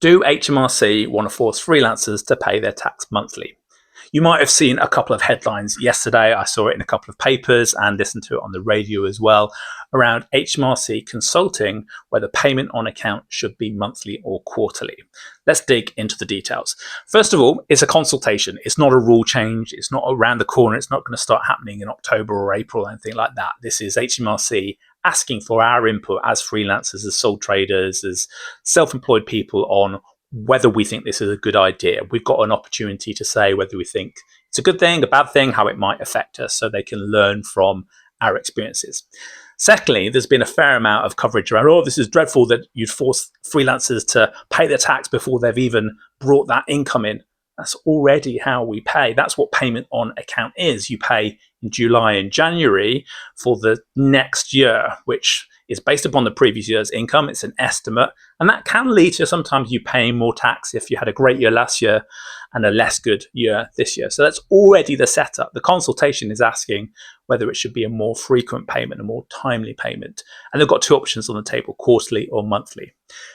Do HMRC want to force freelancers to pay their tax monthly? You might have seen a couple of headlines yesterday. I saw it in a couple of papers and listened to it on the radio as well, around HMRC consulting whether payment on account should be monthly or quarterly. Let's dig into the details. First of all, it's a consultation. It's not a rule change. It's not around the corner. It's not going to start happening in October or April or anything like that. This is HMRC asking for our input as freelancers, as sole traders, as self-employed people on whether we think this is a good idea. We've got an opportunity to say whether we think it's a good thing, a bad thing, how it might affect us, so they can learn from our experiences. Secondly, there's been a fair amount of coverage around, oh, this is dreadful that you'd force freelancers to pay their tax before they've even brought that income in. That's already how we pay. That's what payment on account is. You pay in July and January for the next year, which is based upon the previous year's income. It's an estimate, and that can lead to sometimes you paying more tax if you had a great year last year and a less good year this year. So that's already the setup. The consultation is asking whether it should be a more frequent payment, a more timely payment. And they've got two options on the table, quarterly or monthly.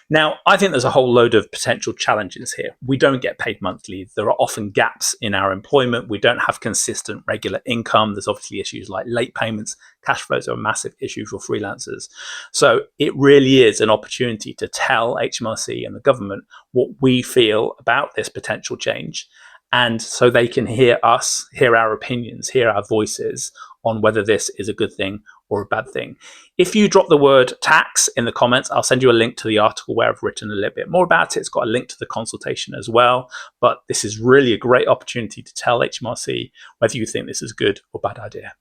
Now, I think there's a whole load of potential challenges here. We don't get paid monthly. There are often gaps in our employment. We don't have consistent regular income. There's obviously issues like late payments. Cash flows are a massive issue for freelancers. So it really is an opportunity to tell HMRC and the government what we feel about this potential change. And so they can hear us, hear our opinions, hear our voices on whether this is a good thing or a bad thing. If you drop the word tax in the comments, I'll send you a link to the article where I've written a little bit more about it. It's got a link to the consultation as well. But this is really a great opportunity to tell HMRC whether you think this is a good or bad idea.